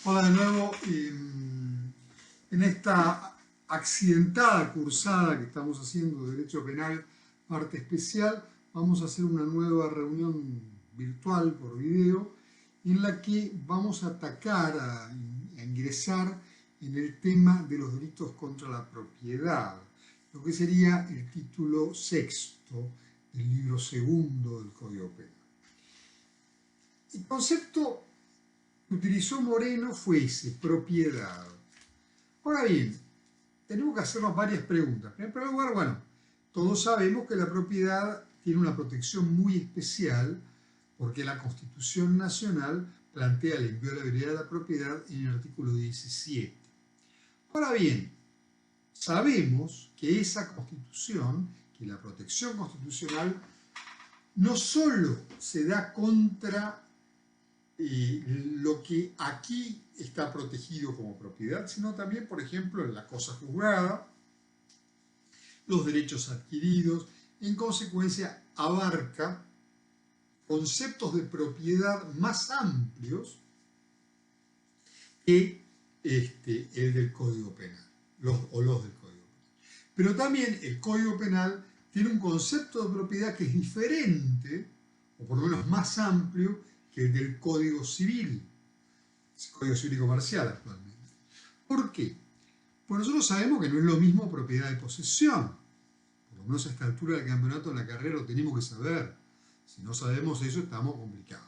Hola de nuevo. En esta accidentada cursada que estamos haciendo de Derecho Penal, parte especial, vamos a hacer una nueva reunión virtual por video en la que vamos a atacar, a ingresar en el tema de los delitos contra la propiedad, lo que sería el título sexto del libro segundo del Código Penal. El concepto que utilizó Moreno fue ese, propiedad. Ahora bien, tenemos que hacernos varias preguntas. En primer lugar, bueno, todos sabemos que la propiedad tiene una protección muy especial porque la Constitución Nacional plantea la inviolabilidad de la propiedad en el artículo 17. Ahora bien, sabemos que esa Constitución, que la protección constitucional, no solo se da contra lo que aquí está protegido como propiedad, sino también, por ejemplo, en la cosa juzgada, los derechos adquiridos. En consecuencia, abarca conceptos de propiedad más amplios que el del Código Penal, los del Código Penal. Pero también el Código Penal tiene un concepto de propiedad que es diferente, o por lo menos más amplio, que el del Código Civil, el Código Civil y Comercial actualmente. ¿Por qué? Pues nosotros sabemos que no es lo mismo propiedad de posesión. Por lo menos a esta altura del campeonato, en la carrera, lo tenemos que saber. Si no sabemos eso, estamos complicados.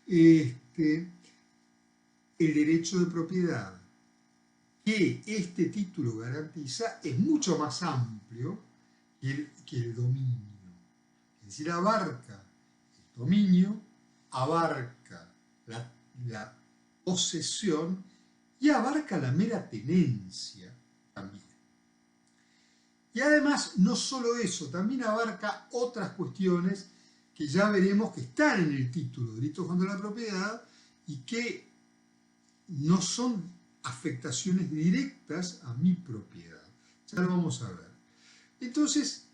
El derecho de propiedad que este título garantiza es mucho más amplio que el dominio. Es decir, abarca el dominio, abarca la posesión y abarca la mera tenencia también. Y además, no solo eso, también abarca otras cuestiones que ya veremos que están en el título, delitos contra la propiedad, y que no son afectaciones directas a mi propiedad. Ya lo vamos a ver. Entonces,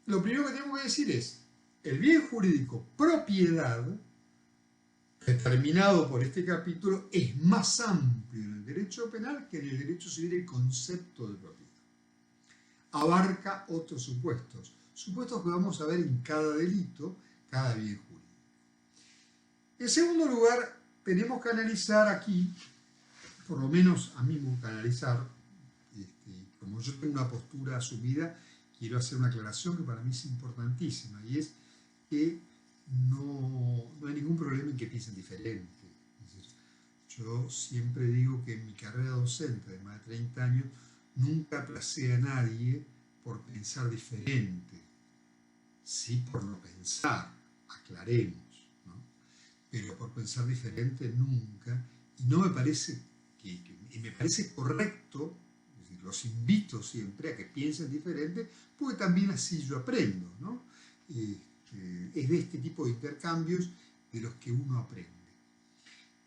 lo primero que tenemos que decir es, el bien jurídico propiedad, determinado por este capítulo, es más amplio en el derecho penal que en el derecho civil el concepto de propiedad. Abarca otros supuestos que vamos a ver en cada delito, cada bien jurídico. En segundo lugar, tenemos que analizar aquí, por lo menos a mí me gusta analizar, como yo tengo una postura asumida, quiero hacer una aclaración que para mí es importantísima, y es que no hay ningún problema en que piensen diferente. Es decir, yo siempre digo que en mi carrera docente de más de 30 años nunca aplacé a nadie por pensar diferente, sí por no pensar, aclaremos, ¿no? Pero por pensar diferente nunca, y no me parece y me parece correcto, es decir, los invito siempre a que piensen diferente, porque también así yo aprendo, ¿no? Es de este tipo de intercambios de los que uno aprende.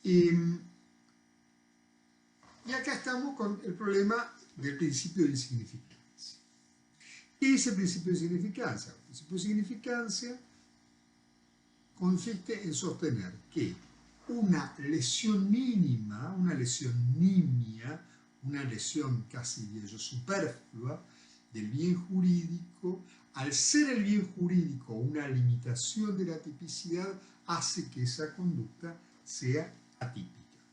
Y acá estamos con el problema del principio de insignificancia. ¿Qué es el principio de insignificancia? El principio de insignificancia consiste en sostener que una lesión mínima, una lesión nimia, una lesión casi de ello superflua del bien jurídico, al ser el bien jurídico una limitación de la tipicidad, hace que esa conducta sea atípica.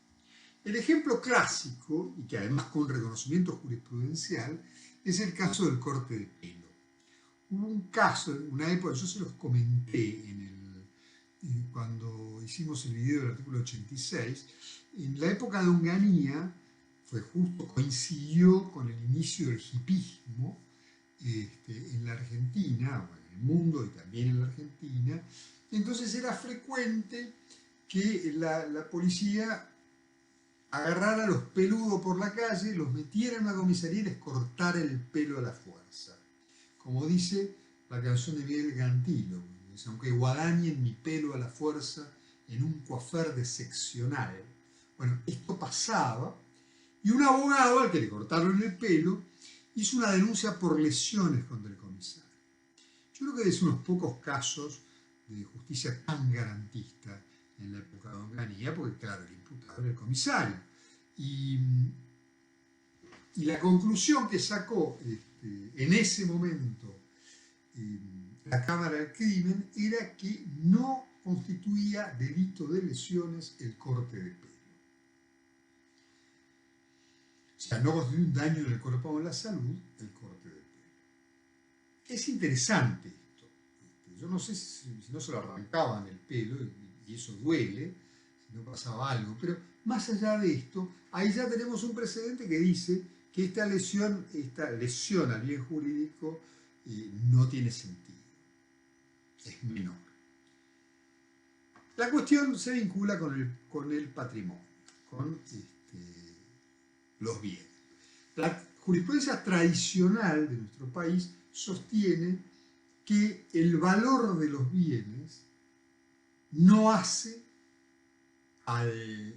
El ejemplo clásico, y que además con reconocimiento jurisprudencial, es el caso del corte de pelo. Hubo un caso en una época, yo se los comenté cuando hicimos el video del artículo 86, en la época de Onganía, coincidió con el inicio del hipismo en la Argentina, bueno, en el mundo y también en la Argentina. Entonces era frecuente que la policía agarrara a los peludos por la calle, los metiera en una comisaría y les cortara el pelo a la fuerza. Como dice la canción de Miguel Cantilo, aunque guadañen mi pelo a la fuerza en un coafer de seccional. Bueno, esto pasaba y un abogado al que le cortaron el pelo hizo una denuncia por lesiones contra el comisario. Yo creo que es unos pocos casos de justicia tan garantista en la época de Onganía, porque claro, el imputado era el comisario. Y la conclusión que sacó en ese momento la Cámara del Crimen era que no constituía delito de lesiones el corte de pelo. O sea, no constituye un daño en el cuerpo o en la salud el corte de pelo. Es interesante esto. Yo no sé si no se lo arrancaban el pelo, y eso duele, si no pasaba algo, pero más allá de esto, ahí ya tenemos un precedente que dice que esta lesión al bien jurídico no tiene sentido, es menor. La cuestión se vincula con el patrimonio, con los bienes. La jurisprudencia tradicional de nuestro país sostiene que el valor de los bienes no hace al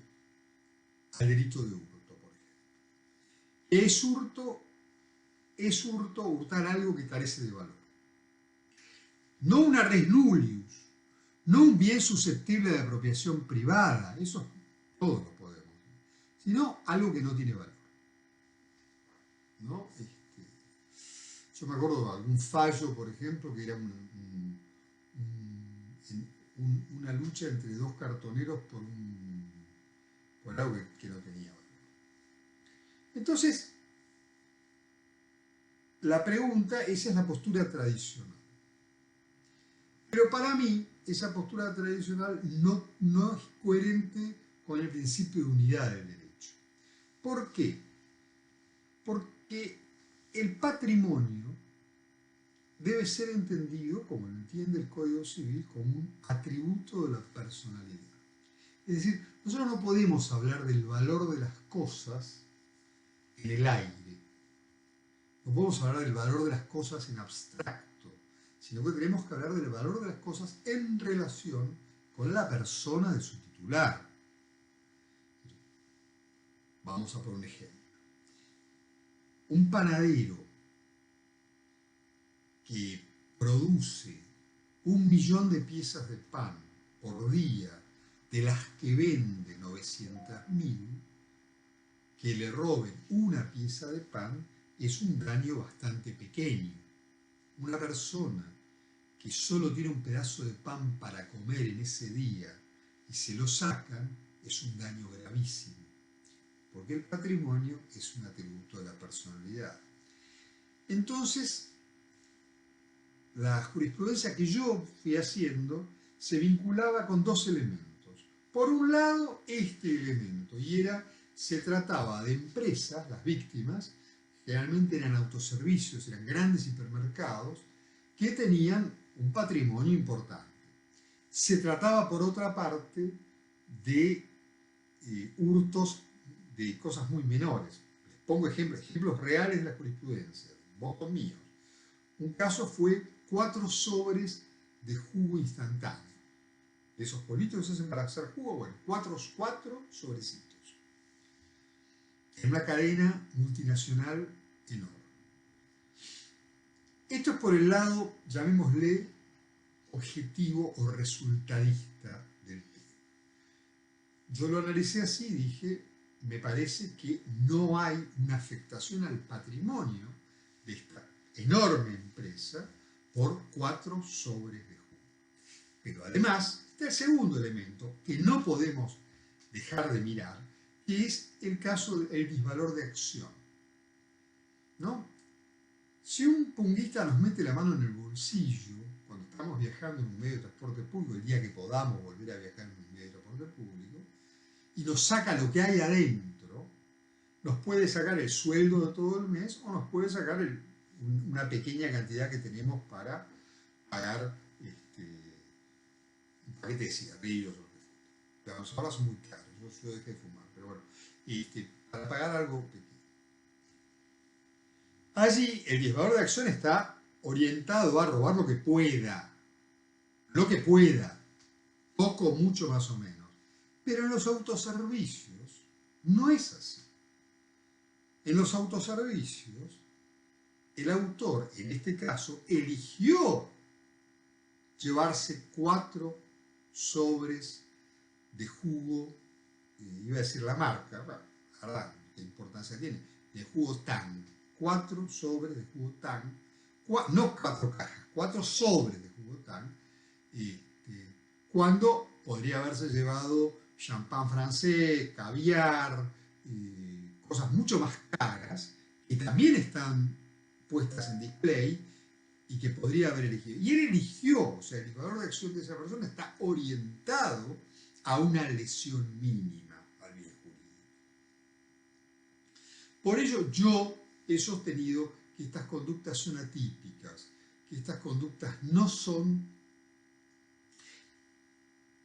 delito de hurto, por ejemplo. Es hurto hurtar algo que carece de valor. No una res nullius, no un bien susceptible de apropiación privada, eso todos lo podemos, sino algo que no tiene valor. ¿No? Yo me acuerdo de algún fallo, por ejemplo, que era una lucha entre dos cartoneros por algo que no tenía valor. Entonces, la pregunta, esa es la postura tradicional. Pero para mí, esa postura tradicional no es coherente con el principio de unidad del derecho. ¿Por qué? Porque el patrimonio debe ser entendido, como lo entiende el Código Civil, como un atributo de la personalidad. Es decir, nosotros no podemos hablar del valor de las cosas en el aire. No podemos hablar del valor de las cosas en abstracto, sino que tenemos que hablar del valor de las cosas en relación con la persona de su titular. Vamos a poner un ejemplo. Un panadero que produce 1 millón de piezas de pan por día, de las que vende 900.000, que le roben una pieza de pan es un daño bastante pequeño. Una persona que solo tiene un pedazo de pan para comer en ese día y se lo sacan es un daño gravísimo, porque el patrimonio es un atributo de la personalidad. Entonces, la jurisprudencia que yo fui haciendo se vinculaba con dos elementos. Por un lado, este elemento, y se trataba de empresas, las víctimas, generalmente eran autoservicios, eran grandes hipermercados, que tenían un patrimonio importante. Se trataba, por otra parte, de hurtos de cosas muy menores. Les pongo ejemplos reales de la jurisprudencia, votos míos. Un caso fue 4 sobres de jugo instantáneo. De esos politos que se hacen para hacer jugo, bueno, 4 sobrecitos. En una cadena multinacional enorme. Esto es por el lado, llamémosle, objetivo o resultadista del tema. Yo lo analicé así y dije, me parece que no hay una afectación al patrimonio de esta enorme empresa por 4 sobres de jugo. Pero además, está el segundo elemento que no podemos dejar de mirar, que es el caso del disvalor de acción. ¿No? Si un punguista nos mete la mano en el bolsillo cuando estamos viajando en un medio de transporte público, el día que podamos volver a viajar en un medio de transporte público, y nos saca lo que hay adentro, nos puede sacar el sueldo de todo el mes o nos puede sacar una pequeña cantidad que tenemos para pagar un paquete de cigarrillos o lo que fuera. Ahora son muy caros, yo dejé de fumar, pero bueno, para pagar algo pequeño. Allí el disvalor de acción está orientado a robar lo que pueda, poco, mucho, más o menos. Pero en los autoservicios no es así. En los autoservicios, el autor, en este caso, eligió llevarse 4 sobres de jugo, iba a decir la marca, bueno, la verdad, qué importancia tiene, de jugo Tang, 4 sobres de jugo Tang, no 4 cajas, 4 sobres de jugo Tang, cuando podría haberse llevado champán francés, caviar, cosas mucho más caras, que también están puestas en display y que podría haber elegido. Y él eligió, o sea, el indicador de acción de esa persona está orientado a una lesión mínima al bien jurídico. Por ello, yo he sostenido que estas conductas son atípicas, que estas conductas no son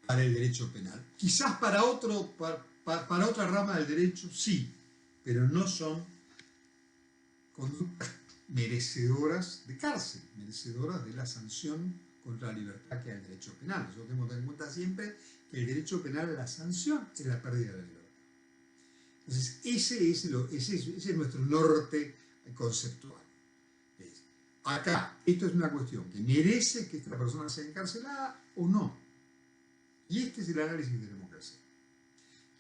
para el derecho penal. Quizás para otra rama del derecho sí, pero no son conductas merecedoras de cárcel, merecedoras de la sanción contra la libertad que da el derecho penal. Nosotros tenemos que tener en cuenta siempre que el derecho penal, la sanción, es la pérdida de la libertad. Entonces, ese es nuestro norte conceptual. Acá, esto es una cuestión que merece que esta persona sea encarcelada o no. Y este es el análisis que tenemos que hacer.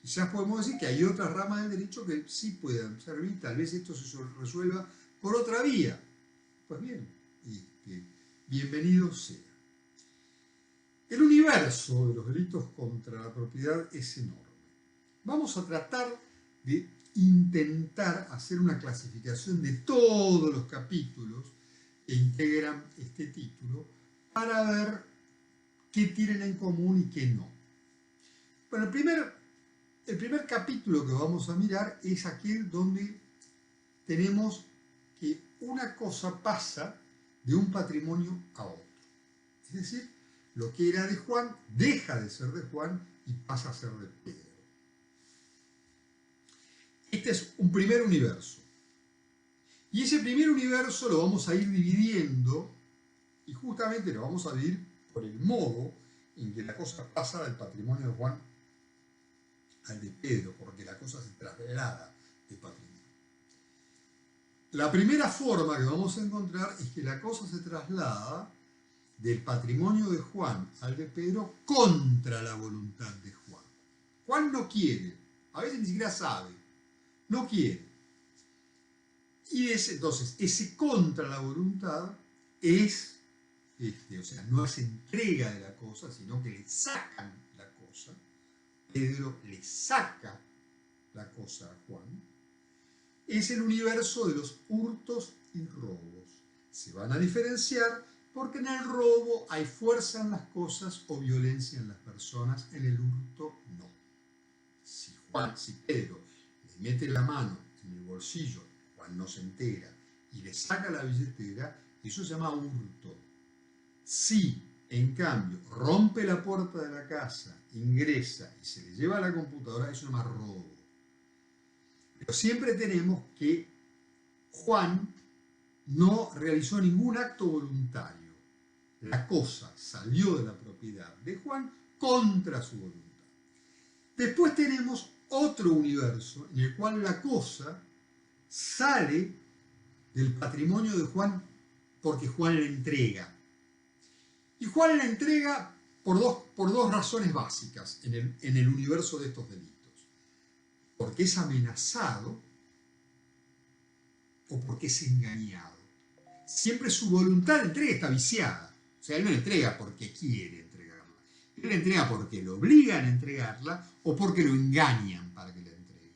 Quizás podemos decir que hay otras ramas del derecho que sí puedan servir, tal vez esto se resuelva por otra vía. Pues bien, bienvenido sea. El universo de los delitos contra la propiedad es enorme. Vamos a tratar de intentar hacer una clasificación de todos los capítulos que integran este título para ver qué tienen en común y qué no. Bueno, el primer capítulo que vamos a mirar es aquel donde tenemos que una cosa pasa de un patrimonio a otro. Es decir, lo que era de Juan deja de ser de Juan y pasa a ser de Pedro. Este es un primer universo. Y ese primer universo lo vamos a ir dividiendo y justamente lo vamos a dividir por el modo en que la cosa pasa del patrimonio de Juan al de Pedro, porque la cosa se traslada de patrimonio. La primera forma que vamos a encontrar es que la cosa se traslada del patrimonio de Juan al de Pedro contra la voluntad de Juan. Juan no quiere, a veces ni siquiera sabe, no quiere. Y entonces, ese contra la voluntad es, o sea, no es entrega de la cosa, sino que le sacan la cosa. Pedro le saca la cosa a Juan. Es el universo de los hurtos y robos. Se van a diferenciar porque en el robo hay fuerza en las cosas o violencia en las personas, en el hurto no. Si Pedro le mete la mano en el bolsillo, Juan no se entera, y le saca la billetera, eso se llama hurto. Si, en cambio, rompe la puerta de la casa, ingresa y se le lleva la computadora, eso se llama robo. Pero siempre tenemos que Juan no realizó ningún acto voluntario. La cosa salió de la propiedad de Juan contra su voluntad. Después tenemos otro universo en el cual la cosa sale del patrimonio de Juan porque Juan la entrega. Y Juan la entrega por dos razones básicas en el universo de estos delitos. Porque es amenazado o porque es engañado. Siempre su voluntad de entrega está viciada. O sea, él no la entrega porque quiere entregarla. Él la entrega porque lo obligan a entregarla o porque lo engañan para que la entregue.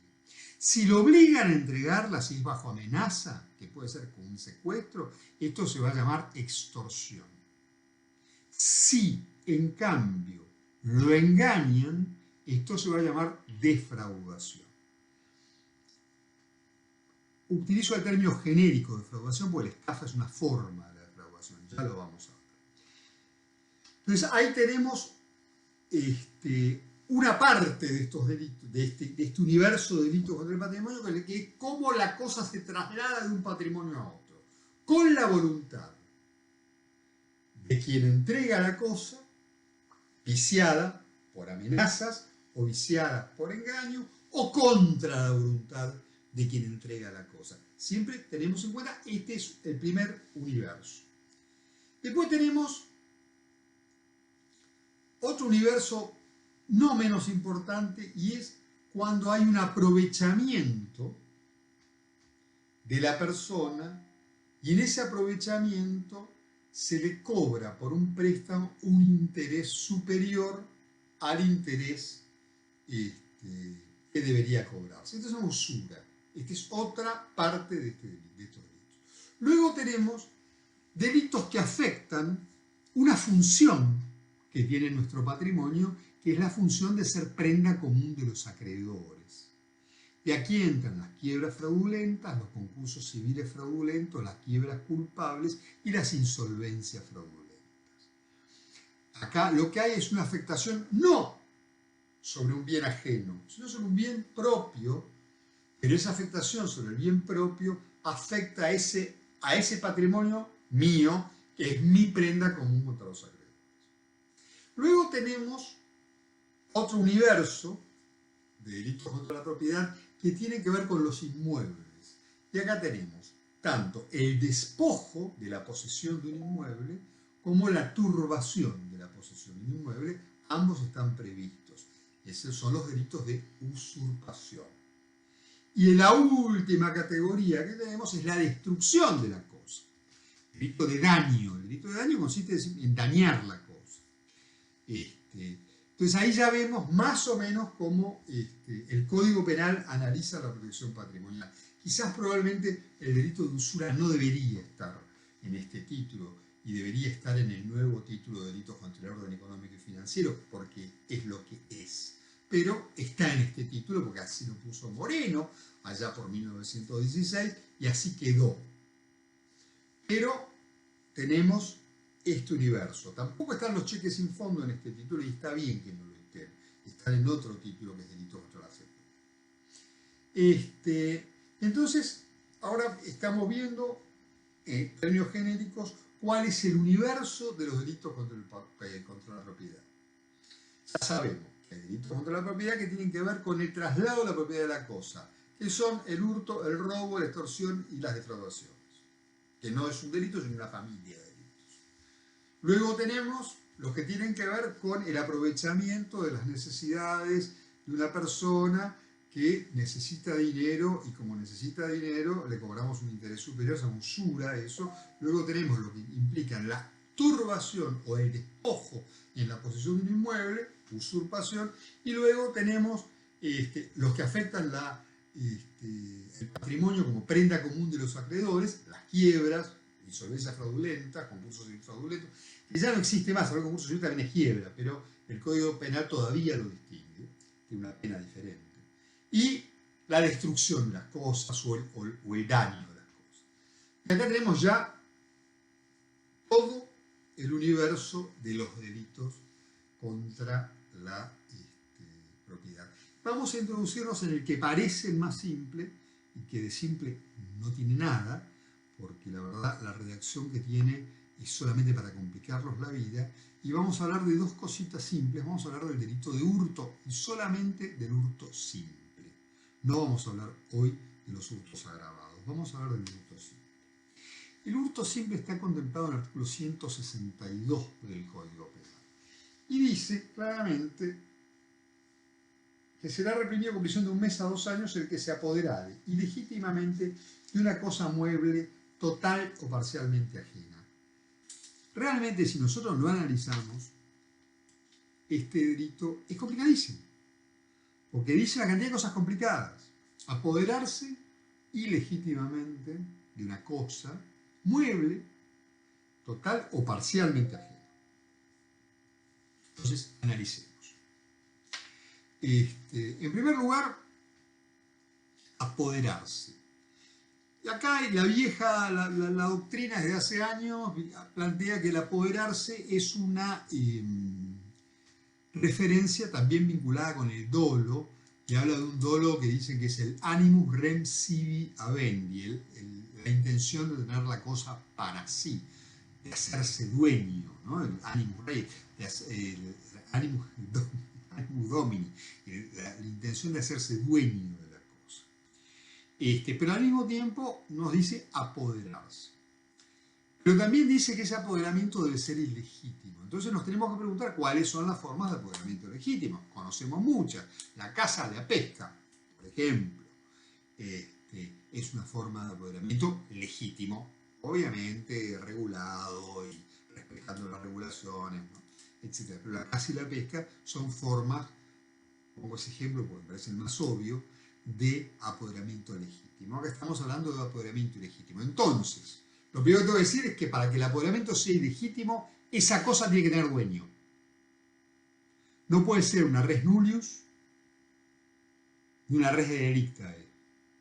Si lo obligan a entregarla, si es bajo amenaza, que puede ser con un secuestro, esto se va a llamar extorsión. Si, en cambio, lo engañan, esto se va a llamar defraudación. Utilizo el término genérico de defraudación porque la estafa es una forma de la defraudación, ya lo vamos a ver. Entonces ahí tenemos una parte de estos delitos, de este universo de delitos contra el patrimonio, que es cómo la cosa se traslada de un patrimonio a otro, con la voluntad de quien entrega la cosa, viciada por amenazas o viciada por engaño, o contra la voluntad de quien entrega la cosa. Siempre tenemos en cuenta, este es el primer universo. Después tenemos otro universo no menos importante, y es cuando hay un aprovechamiento de la persona y en ese aprovechamiento se le cobra por un préstamo un interés superior al interés que debería cobrarse. Esto es una usura. Esta es otra parte de estos delitos. Luego tenemos delitos que afectan una función que tiene nuestro patrimonio, que es la función de ser prenda común de los acreedores. Y aquí entran las quiebras fraudulentas, los concursos civiles fraudulentos, las quiebras culpables y las insolvencias fraudulentas. Acá lo que hay es una afectación no sobre un bien ajeno, sino sobre un bien propio, pero esa afectación sobre el bien propio afecta a ese patrimonio mío, que es mi prenda común contra los acreedores. Luego tenemos otro universo de delitos contra la propiedad que tiene que ver con los inmuebles. Y acá tenemos tanto el despojo de la posesión de un inmueble como la turbación de la posesión de un inmueble. Ambos están previstos. Esos son los delitos de usurpación. Y la última categoría que tenemos es la destrucción de la cosa. El delito de daño. El delito de daño consiste en dañar la cosa. Entonces ahí ya vemos más o menos cómo el Código Penal analiza la protección patrimonial. Quizás probablemente el delito de usura no debería estar en este título y debería estar en el nuevo título de delitos contra el orden económico y financiero, porque es lo que es. Pero está en este título porque así lo puso Moreno allá por 1916 y así quedó. Pero tenemos este universo. Tampoco están los cheques sin fondo en este título y está bien que no lo estén. Están en otro título que es delito contra la seguridad. Entonces, ahora estamos viendo en términos genéricos cuál es el universo de los delitos contra la propiedad. Ya sabemos que hay delitos contra la propiedad que tienen que ver con el traslado de la propiedad de la cosa, que son el hurto, el robo, la extorsión y las defraudaciones, que no es un delito, sino una familia de delitos. Luego tenemos los que tienen que ver con el aprovechamiento de las necesidades de una persona que necesita dinero y como necesita dinero le cobramos un interés superior, esa usura, eso. Luego tenemos lo que implica la turbación o el despojo en la posesión de un inmueble, usurpación, y luego tenemos los que afectan el patrimonio como prenda común de los acreedores, las quiebras, insolvencias fraudulentas, concursos civiles fraudulentos, que ya no existe más, ahora el concurso civil también es quiebra, pero el Código Penal todavía lo distingue, tiene una pena diferente. Y la destrucción de las cosas o el daño de las cosas. Y acá tenemos ya todo el universo de los delitos contra la propiedad. Vamos a introducirnos en el que parece más simple y que de simple no tiene nada, porque la verdad la redacción que tiene es solamente para complicarnos la vida, y vamos a hablar de dos cositas simples. Vamos a hablar del delito de hurto y solamente del hurto simple. No vamos a hablar hoy de los hurtos agravados, vamos a hablar del hurto simple. El hurto simple está contemplado en el artículo 162 del Código Penal y dice claramente que será reprimido con prisión de 1 mes a 2 años el que se apoderare ilegítimamente de una cosa mueble total o parcialmente ajena. Realmente, si nosotros lo analizamos, este delito es complicadísimo, porque dice la cantidad de cosas complicadas. Apoderarse ilegítimamente de una cosa mueble total o parcialmente ajena. Entonces, analicemos. En primer lugar, apoderarse. Y acá la doctrina desde hace años plantea que el apoderarse es una referencia también vinculada con el dolo, que habla de un dolo que dicen que es el animus rem sibi habendi, la intención de tener la cosa para sí, de hacerse dueño, ¿no? El animus rei, el animus domini, la intención de hacerse dueño de la cosa. Pero al mismo tiempo nos dice apoderarse. Pero también dice que ese apoderamiento debe ser ilegítimo. Entonces nos tenemos que preguntar cuáles son las formas de apoderamiento legítimo. Conocemos muchas. La caza a la pesca, por ejemplo, es una forma de apoderamiento legítimo, obviamente regulado y respetando las regulaciones, ¿no? Etc. Pero la caza y la pesca son formas, pongo ese ejemplo porque me parece el más obvio, de apoderamiento legítimo. Acá estamos hablando de apoderamiento ilegítimo. Entonces, lo primero que tengo que decir es que para que el apoderamiento sea ilegítimo, esa cosa tiene que tener dueño. No puede ser una res nullius ni una res delictae.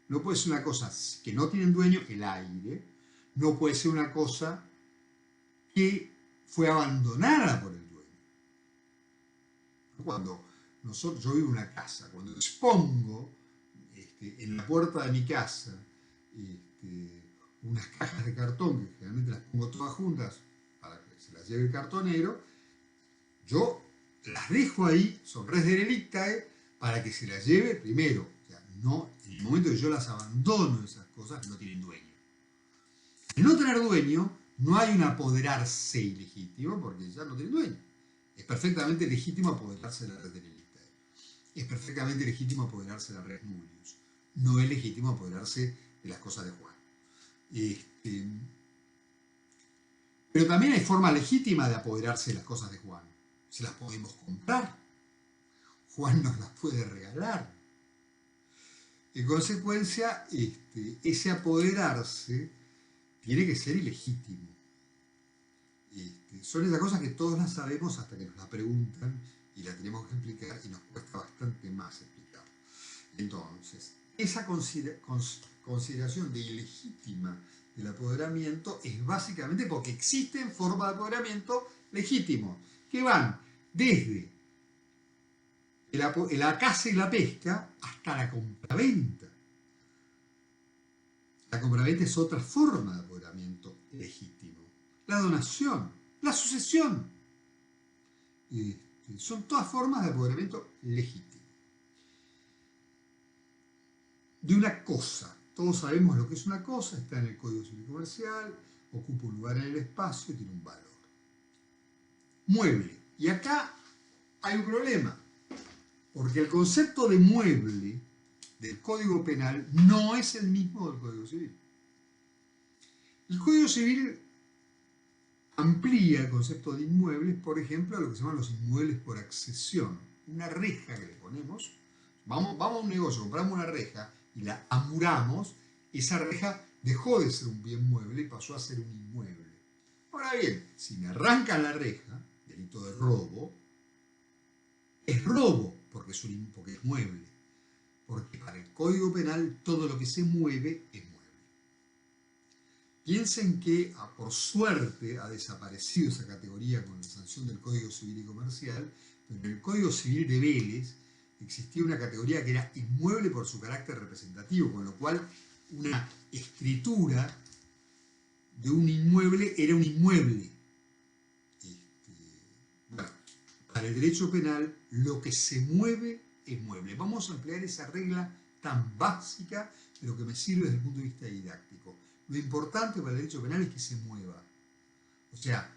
No puede ser una cosa que no tiene dueño, el aire. No puede ser una cosa que fue abandonada por el dueño. Cuando yo vivo en una casa, cuando expongo en la puerta de mi casa unas cajas de cartón, que generalmente las pongo todas juntas para que se las lleve el cartonero, yo las dejo ahí, son res delictae, para que se las lleve primero. O sea, no, en el momento que yo las abandono, esas cosas no tienen dueño. Al no tener dueño, no hay un apoderarse ilegítimo, porque ya no tiene dueño. Es perfectamente legítimo apoderarse de la res delictae. Es perfectamente legítimo apoderarse de la res nullius. No es legítimo apoderarse de las cosas de Juan. Pero también hay forma legítima de apoderarse de las cosas de Juan. Se las podemos comprar. Juan nos las puede regalar. En consecuencia, ese apoderarse tiene que ser ilegítimo. Son esas cosas que todos las sabemos hasta que nos la preguntan y la tenemos que explicar y nos cuesta bastante más explicar. Entonces, esa consideración de ilegítima del apoderamiento es básicamente porque existen formas de apoderamiento legítimos que van desde la caza y la pesca hasta la compraventa. La compraventa es otra forma de apoderamiento legítimo. La donación, la sucesión, son todas formas de apoderamiento legítimo. De una cosa, todos sabemos lo que es una cosa, está en el Código Civil Comercial, ocupa un lugar en el espacio y tiene un valor. Mueble. Y acá hay un problema, porque el concepto de mueble del Código Penal no es el mismo del Código Civil. El Código Civil amplía el concepto de inmuebles, por ejemplo, a lo que se llaman los inmuebles por accesión. Una reja que le ponemos, vamos a un negocio, compramos una reja y la amuramos, esa reja dejó de ser un bien mueble y pasó a ser un inmueble. Ahora bien, si me arrancan la reja, delito de robo, es robo porque es mueble. Porque para el Código Penal todo lo que se mueve es mueble. Piensen que, por suerte, ha desaparecido esa categoría con la sanción del Código Civil y Comercial, pero en el Código Civil de Vélez existía una categoría que era inmueble por su carácter representativo, con lo cual una escritura de un inmueble era un inmueble. Bueno, para el derecho penal, lo que se mueve es mueble. Vamos a emplear esa regla tan básica, pero que me sirve desde el punto de vista didáctico. Lo importante para el derecho penal es que se mueva. O sea,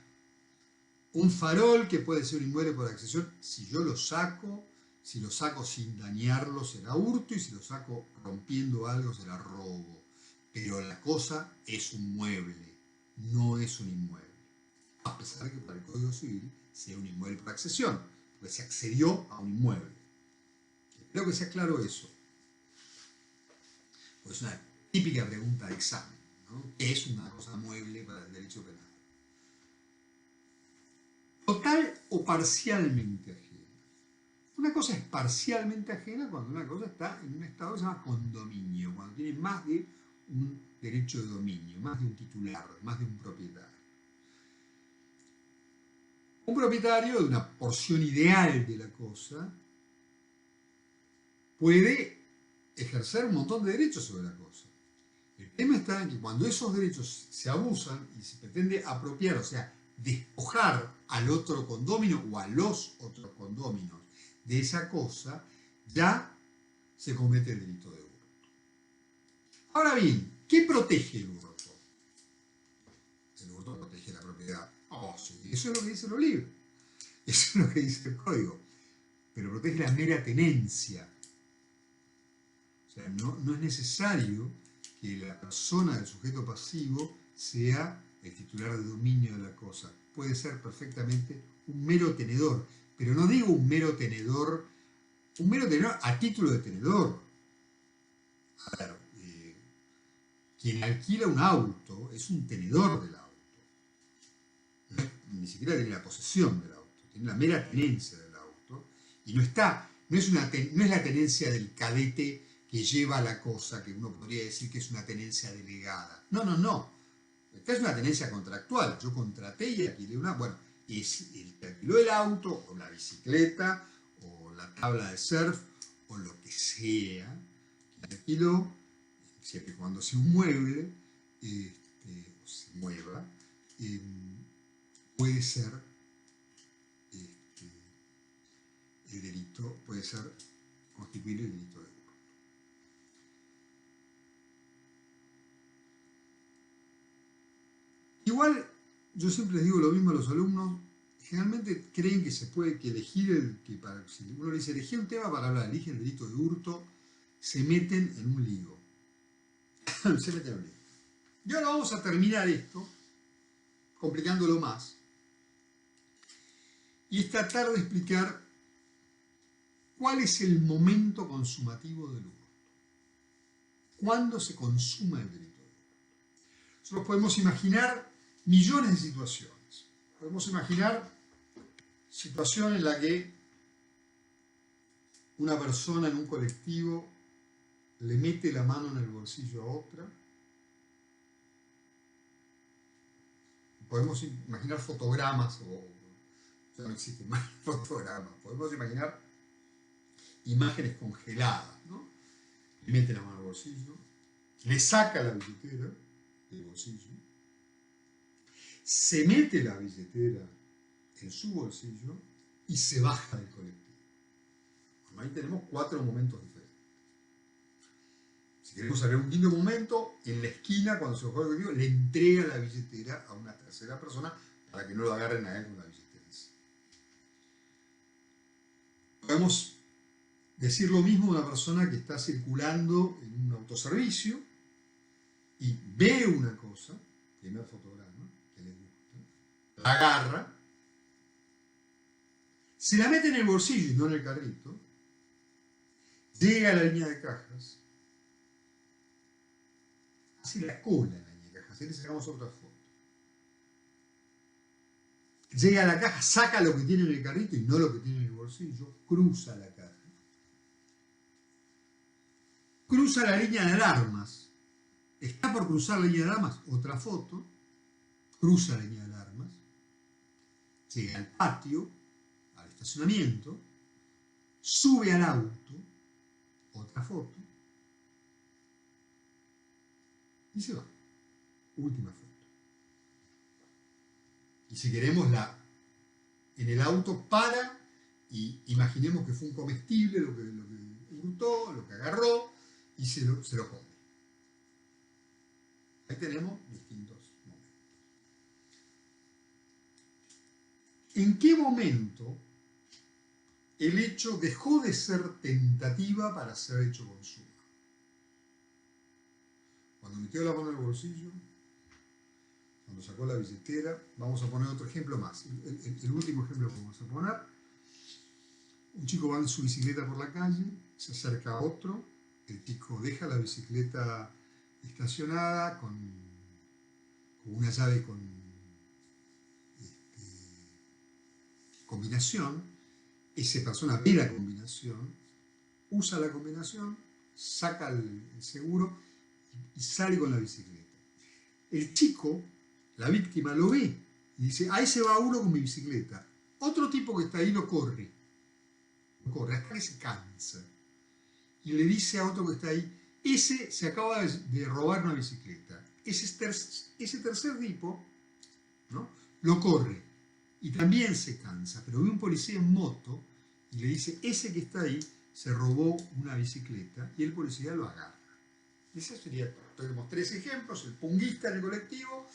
un farol que puede ser un inmueble por accesión, si yo lo saco, si lo saco sin dañarlo será hurto y si lo saco rompiendo algo será robo. Pero la cosa es un mueble, no es un inmueble. A pesar de que para el Código Civil sea un inmueble por accesión, porque se accedió a un inmueble. Espero que sea claro eso. Pues es una típica pregunta de examen, ¿no? ¿Qué es una cosa mueble para el derecho penal? Total o parcialmente ajena. Una cosa es parcialmente ajena cuando una cosa está en un estado que se llama condominio, cuando tiene más de un derecho de dominio, más de un titular, más de un propietario. Un propietario de una porción ideal de la cosa puede ejercer un montón de derechos sobre la cosa. El tema está en que cuando esos derechos se abusan y se pretende apropiar, o sea, despojar al otro condomino o a los otros condóminos de esa cosa, ya se comete el delito de hurto. Ahora bien, ¿qué protege el hurto? El hurto propiedad. Oh, sí, eso es lo que dicen los libros. Eso es lo que dice el código. Pero protege la mera tenencia. O sea, no es necesario que la persona del sujeto pasivo sea el titular de dominio de la cosa. Puede ser perfectamente un mero tenedor. Pero no digo un mero tenedor a título de tenedor. Claro, quien alquila un auto es un tenedor del auto. Ni siquiera tiene la posesión del auto, tiene la mera tenencia del auto. Y no es la tenencia del cadete que lleva la cosa, que uno podría decir que es una tenencia delegada. No. Esta es una tenencia contractual. Yo contraté y alquilé una. Bueno, es el que alquiló el auto, o la bicicleta, o la tabla de surf, o lo que sea, que alquiló, siempre y cuando sea un mueble, o se mueva, puede ser el delito, puede ser constituir el delito de hurto. Igual, yo siempre les digo lo mismo a los alumnos, generalmente creen que se puede elegir si uno le dice elegir un tema para hablar, elige el delito de hurto, se meten en un lío. Se meten en un lío. Y ahora vamos a terminar esto, complicándolo más, y es tratar de explicar cuál es el momento consumativo del hurto. ¿Cuándo se consuma el delito de hurto? Nosotros podemos imaginar millones de situaciones. Podemos imaginar situación en la que una persona en un colectivo le mete la mano en el bolsillo a otra. Podemos imaginar fotogramas, ya no existen más fotogramas, podemos imaginar imágenes congeladas, ¿no? Le mete la mano al bolsillo, le saca la billetera del bolsillo, se mete la billetera en su bolsillo y se baja del colectivo. Ahí tenemos 4 momentos diferentes. Si queremos saber un quinto momento, en la esquina, cuando se baja del colectivo, le entrega la billetera a una tercera persona para que no lo agarren a él con la billetera. Podemos decir lo mismo de una persona que está circulando en un autoservicio y ve una cosa, primer fotograma, que le gusta, la agarra, se la mete en el bolsillo y no en el carrito, llega a la línea de cajas, hace la cola en la línea de cajas, y le sacamos otra foto. Llega a la caja, saca lo que tiene en el carrito y no lo que tiene en el bolsillo, cruza la caja. Cruza la línea de alarmas. Está por cruzar la línea de alarmas, otra foto. Cruza la línea de alarmas. Llega al patio, al estacionamiento. Sube al auto, otra foto. Y se va. Última foto. Y si queremos, en el auto para y imaginemos que fue un comestible lo que hurtó, lo que agarró y se lo come. Ahí tenemos distintos momentos. ¿En qué momento el hecho dejó de ser tentativa para ser hecho consumo? Cuando metió la mano en el bolsillo, cuando sacó la billetera. Vamos a poner otro ejemplo más. El último ejemplo que vamos a poner. Un chico va en su bicicleta por la calle, se acerca a otro, el chico deja la bicicleta estacionada con una llave con combinación. Esa persona ve la combinación, usa la combinación, saca el seguro y sale con la bicicleta. El chico, la víctima, lo ve y dice, ahí se va uno con mi bicicleta. Otro tipo que está ahí lo corre hasta que se cansa. Y le dice a otro que está ahí, ese se acaba de robar una bicicleta. Ese tercer tipo, ¿no?, lo corre y también se cansa, pero ve un policía en moto y le dice, ese que está ahí se robó una bicicleta, y el policía lo agarra. Ese sería todo. Tenemos 3 ejemplos: el punguista en el colectivo,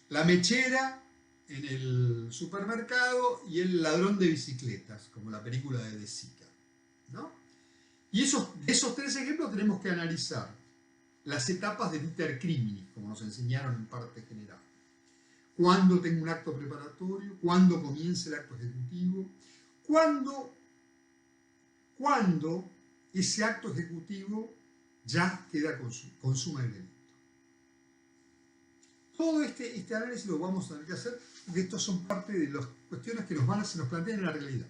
la mechera en el supermercado y el ladrón de bicicletas, como la película de Sica, ¿no? Y esos tres ejemplos tenemos que analizar las etapas del iter criminis, como nos enseñaron en parte general. ¿Cuándo tengo un acto preparatorio? ¿Cuándo comienza el acto ejecutivo? ¿Cuándo ese acto ejecutivo ya queda consuma el delito? Todo este análisis lo vamos a tener que hacer porque estos son parte de las cuestiones que se nos plantean en la realidad.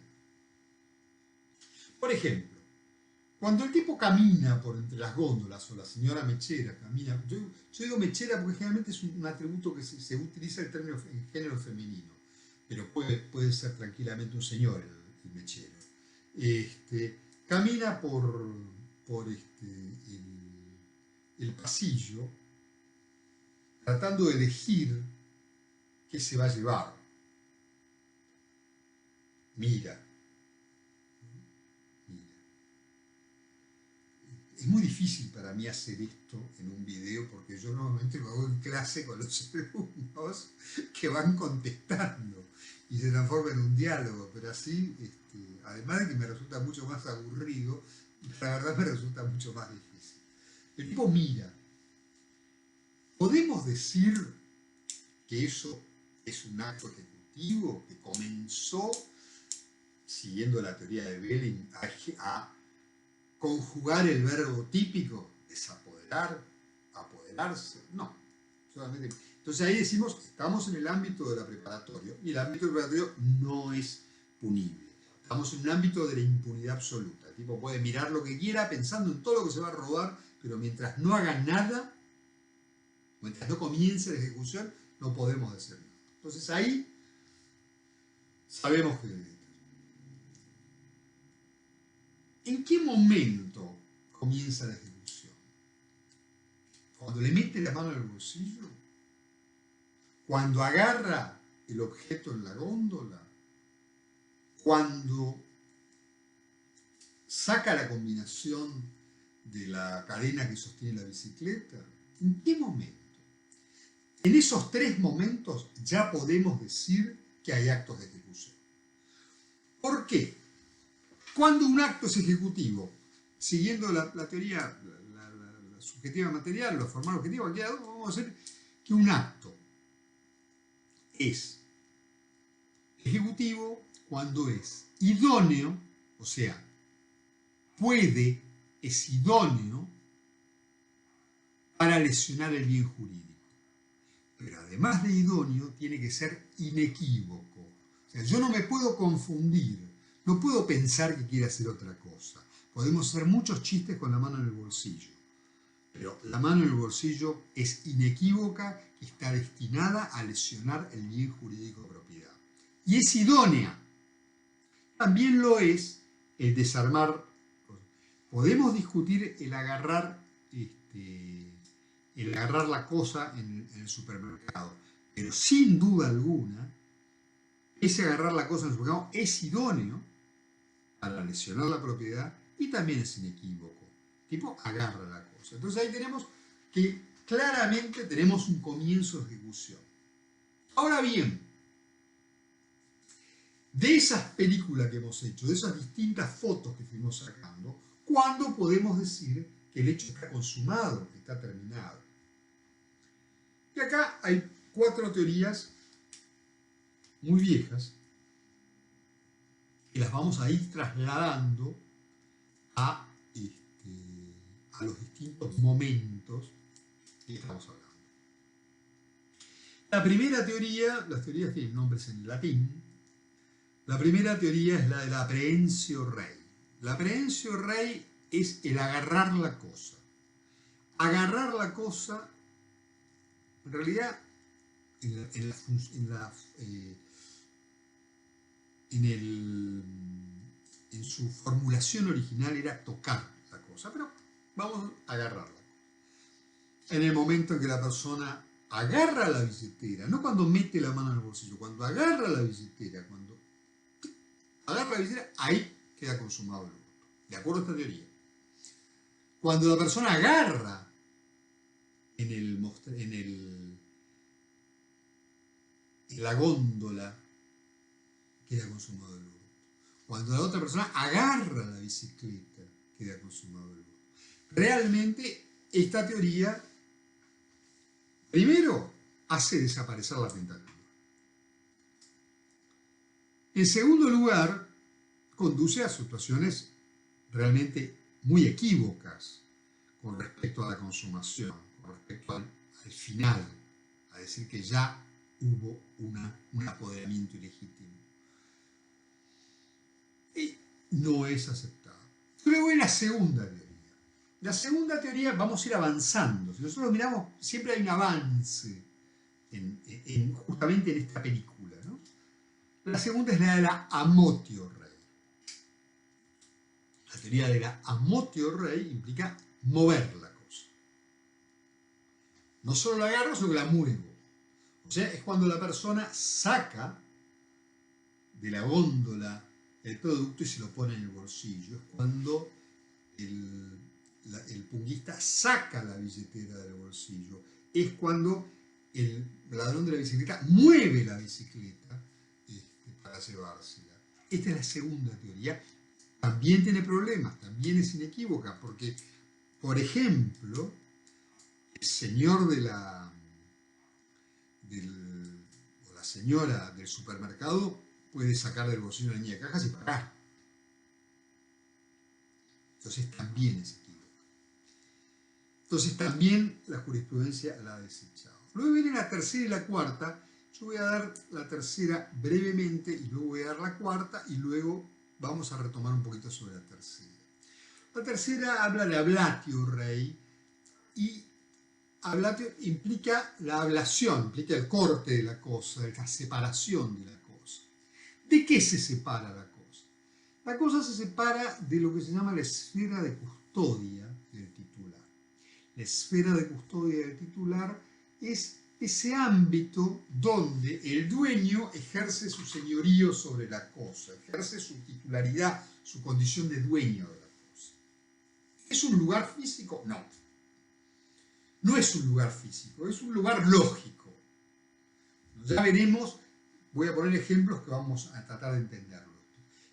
Por ejemplo, cuando el tipo camina por entre las góndolas o la señora mechera camina, yo digo mechera porque generalmente es un atributo que se utiliza el término en género femenino, pero puede ser tranquilamente un señor el mechero. Camina por el pasillo tratando de elegir qué se va a llevar. Mira. Es muy difícil para mí hacer esto en un video porque yo normalmente lo hago en clase con los alumnos que van contestando y se transforma en un diálogo, pero así, además de que me resulta mucho más aburrido, la verdad me resulta mucho más difícil. El tipo mira. ¿Podemos decir que eso es un acto ejecutivo que comenzó, siguiendo la teoría de Belling, a conjugar el verbo típico, desapoderar, apoderarse? No, solamente. Entonces ahí decimos, estamos en el ámbito de la preparatoria, y el ámbito del preparatorio no es punible. Estamos en un ámbito de la impunidad absoluta. El tipo puede mirar lo que quiera pensando en todo lo que se va a robar, pero mientras no haga nada, mientras no comience la ejecución, no podemos decir nada. Entonces ahí sabemos que... ¿En qué momento comienza la ejecución? ¿Cuando le mete la mano en el bolsillo? ¿Cuando agarra el objeto en la góndola? ¿Cuando saca la combinación de la cadena que sostiene la bicicleta? ¿En qué momento? En esos tres momentos ya podemos decir que hay actos de ejecución. ¿Por qué? Cuando un acto es ejecutivo, siguiendo la teoría, la subjetiva material, lo formal objetivo, vamos a decir que un acto es ejecutivo cuando es idóneo, o sea, es idóneo para lesionar el bien jurídico. Pero además de idóneo, tiene que ser inequívoco. O sea, yo no me puedo confundir, no puedo pensar que quiere hacer otra cosa. Podemos hacer muchos chistes con la mano en el bolsillo, pero la mano en el bolsillo es inequívoca, está destinada a lesionar el bien jurídico de propiedad. Y es idónea. También lo es el desarmar. Podemos discutir el agarrar la cosa en el supermercado, pero sin duda alguna, ese agarrar la cosa en el supermercado es idóneo para lesionar la propiedad y también es inequívoco. Tipo, agarra la cosa. Entonces ahí tenemos que claramente tenemos un comienzo de ejecución. Ahora bien, de esas películas que hemos hecho, de esas distintas fotos que fuimos sacando, ¿cuándo podemos decir que el hecho está consumado, que está terminado? Y acá hay 4 teorías muy viejas que las vamos a ir trasladando a los distintos momentos que estamos hablando. La primera teoría, las teorías tienen nombres en latín. La primera teoría es la de la aprehensió rei. La aprehensió rei es el agarrar la cosa. Agarrar la cosa, en realidad, en su formulación original era tocar la cosa, pero vamos a agarrarla. En el momento en que la persona agarra la billetera, no cuando mete la mano en el bolsillo, cuando agarra la billetera, ahí queda consumado el hurto. De acuerdo a esta teoría. Cuando la persona agarra en la góndola queda consumado el hurto. Cuando la otra persona agarra la bicicleta, queda consumado el hurto. Realmente, esta teoría, primero, hace desaparecer la tentativa. En segundo lugar, conduce a situaciones realmente muy equívocas con respecto a la consumación, con respecto al final, a decir que ya hubo un apoderamiento ilegítimo. Y no es aceptado. Luego hay la segunda teoría. La segunda teoría, vamos a ir avanzando. Si nosotros miramos, siempre hay un avance justamente en esta película, ¿no? La segunda es la de la amotio rei. La teoría de la amotio rei implica mover la cosa. No solo la agarro, sino que la muevo. O sea, es cuando la persona saca de la góndola el producto y se lo pone en el bolsillo. Es cuando el punguista saca la billetera del bolsillo. Es cuando el ladrón de la bicicleta mueve la bicicleta para llevársela. Esta es la segunda teoría. También tiene problemas, también es inequívoca, porque, por ejemplo, el señor o la señora del supermercado puede sacar del bolsillo la niña de cajas y pagar. Entonces también es equívoca. Entonces también la jurisprudencia la ha desechado. Luego viene la tercera y la cuarta. Yo voy a dar la tercera brevemente y luego voy a dar la cuarta y luego vamos a retomar un poquito sobre la tercera. La tercera habla de ablatio rei y ablatio implica la ablación, implica el corte de la cosa, la separación de la cosa. ¿De qué se separa la cosa? La cosa se separa de lo que se llama la esfera de custodia del titular. La esfera de custodia del titular es ese ámbito donde el dueño ejerce su señorío sobre la cosa, ejerce su titularidad, su condición de dueño de la cosa. ¿Es un lugar físico? No. No es un lugar físico, es un lugar lógico. Ya veremos, voy a poner ejemplos que vamos a tratar de entenderlo.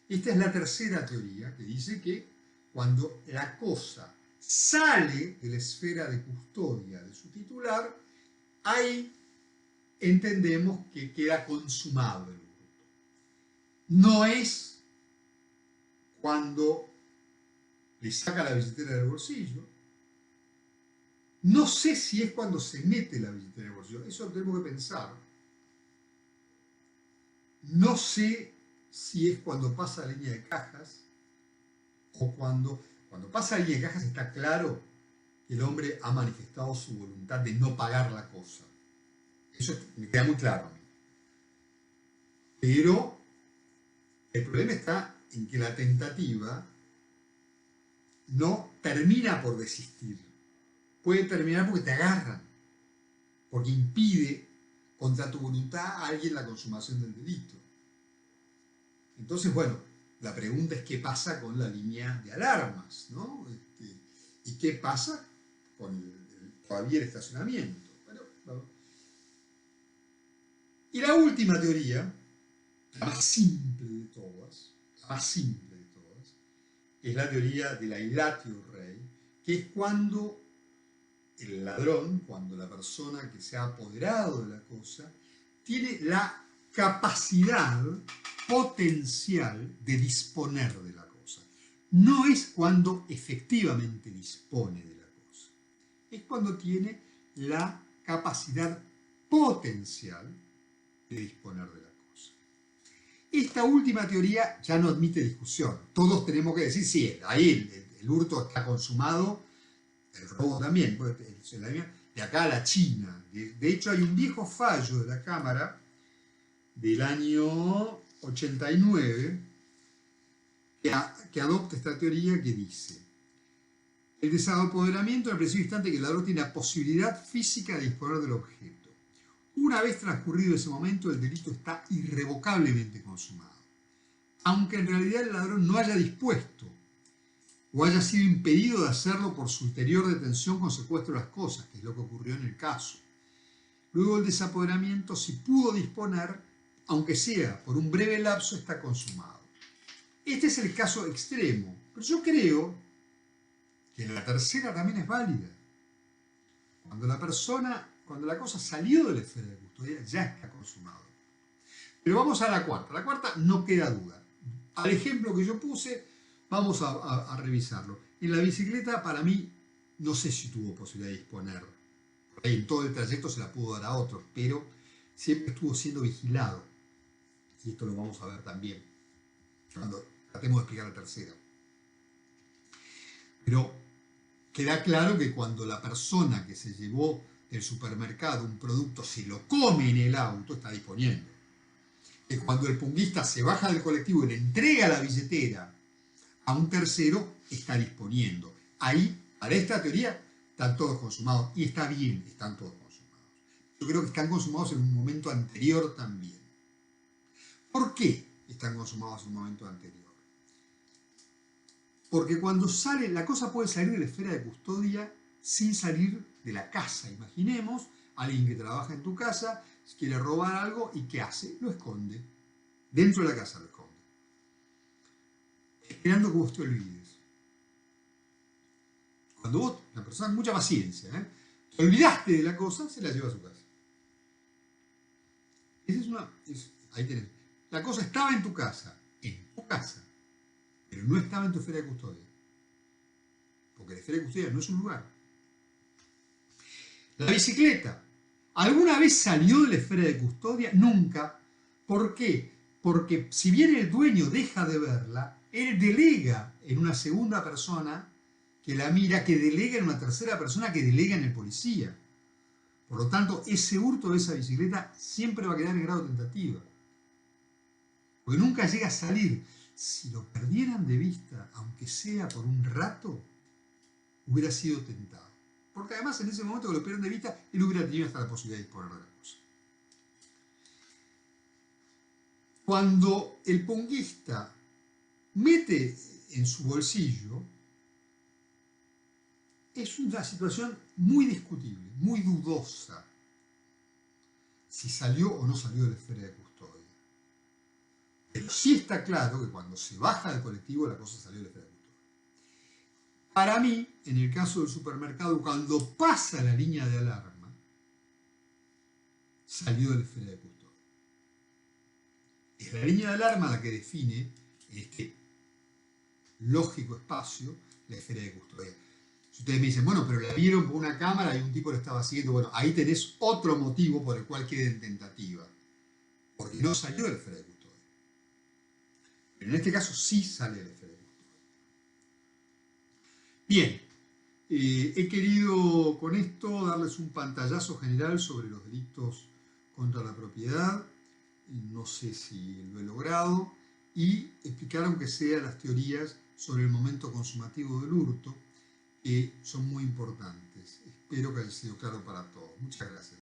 Esta es la tercera teoría que dice que cuando la cosa sale de la esfera de custodia de su titular, ahí entendemos que queda consumado el hurto. No es cuando le saca la billetera del bolsillo. No sé si es cuando se mete la billetera en el bolsillo. Eso lo tenemos que pensar. No sé si es cuando pasa la línea de cajas o cuando pasa la línea de cajas está claro que el hombre ha manifestado su voluntad de no pagar la cosa. Eso me queda muy claro a mí. Pero el problema está en que la tentativa no termina por desistir. Puede terminar porque te agarran, porque impide contra tu voluntad a alguien la consumación del delito. Entonces, bueno, la pregunta es qué pasa con la línea de alarmas, ¿no? ¿Y qué pasa con todavía el estacionamiento? Bueno. Y la última teoría, la más simple de todas, es la teoría de la illatio rei, que es cuando el ladrón, cuando la persona que se ha apoderado de la cosa, tiene la capacidad potencial de disponer de la cosa. No es cuando efectivamente dispone de la cosa, es cuando tiene la capacidad potencial de disponer de la cosa. Esta última teoría ya no admite discusión. Todos tenemos que decir, sí, ahí el hurto está consumado, el robo también, de acá a la China. De hecho, hay un viejo fallo de la Cámara del año 89 que adopta esta teoría que dice: el desapoderamiento en el preciso instante que el ladrón tiene la posibilidad física de disponer del objeto. Una vez transcurrido ese momento, el delito está irrevocablemente consumado, aunque en realidad el ladrón no haya dispuesto o haya sido impedido de hacerlo por su ulterior detención con secuestro de las cosas, que es lo que ocurrió en el caso. Luego el desapoderamiento, si pudo disponer, aunque sea por un breve lapso, está consumado. Este es el caso extremo, pero yo creo que la tercera también es válida. Cuando la cosa salió de la esfera de custodia, ya está consumado. Pero vamos a la cuarta. La cuarta no queda duda. Al ejemplo que yo puse, vamos a revisarlo. En la bicicleta, para mí, no sé si tuvo posibilidad de disponer. Por ahí en todo el trayecto se la pudo dar a otros, pero siempre estuvo siendo vigilado. Y esto lo vamos a ver también cuando tratemos de explicar la tercera. Pero queda claro que cuando la persona que se llevó del supermercado un producto se lo come en el auto, está disponiendo. Que cuando el punguista se baja del colectivo y le entrega la billetera a un tercero, está disponiendo. Ahí, para esta teoría, están todos consumados. Y está bien, están todos consumados. Yo creo que están consumados en un momento anterior también. ¿Por qué están consumados en un momento anterior? Porque cuando sale, la cosa puede salir de la esfera de custodia sin salir de la casa. Imaginemos a alguien que trabaja en tu casa, quiere robar algo y ¿qué hace? Lo esconde. Dentro de la casa lo esconde. Esperando que vos te olvides. Cuando vos, una persona con mucha paciencia, te olvidaste de la cosa, se la lleva a su casa. Ahí tenés. La cosa estaba en tu casa, pero no estaba en tu esfera de custodia. Porque la esfera de custodia no es un lugar. La bicicleta, ¿alguna vez salió de la esfera de custodia? Nunca. ¿Por qué? Porque si bien el dueño deja de verla, él delega en una segunda persona que la mira, que delega en una tercera persona, que delega en el policía. Por lo tanto, ese hurto de esa bicicleta siempre va a quedar en grado de tentativa. Porque nunca llega a salir. Si lo perdieran de vista, aunque sea por un rato, hubiera sido tentado. Porque además en ese momento que lo pierden de vista, él hubiera tenido hasta la posibilidad de disponer de la cosa. Cuando el ponguista mete en su bolsillo, es una situación muy discutible, muy dudosa, si salió o no salió de la esfera de custodia. Pero sí está claro que cuando se baja del colectivo, la cosa salió de la esfera de custodia. Para mí, en el caso del supermercado, cuando pasa la línea de alarma, salió de la esfera de custodia. Es la línea de alarma la que define este lógico espacio, la esfera de custodia. Si ustedes me dicen, bueno, pero la vieron por una cámara y un tipo lo estaba siguiendo, bueno, ahí tenés otro motivo por el cual queda en tentativa. Porque no salió de la esfera de custodia. Pero en este caso sí sale de la esfera de custodia. Bien, he querido con esto darles un pantallazo general sobre los delitos contra la propiedad. No sé si lo he logrado. Y explicar aunque sea las teorías sobre el momento consumativo del hurto, que son muy importantes. Espero que haya sido claro para todos. Muchas gracias.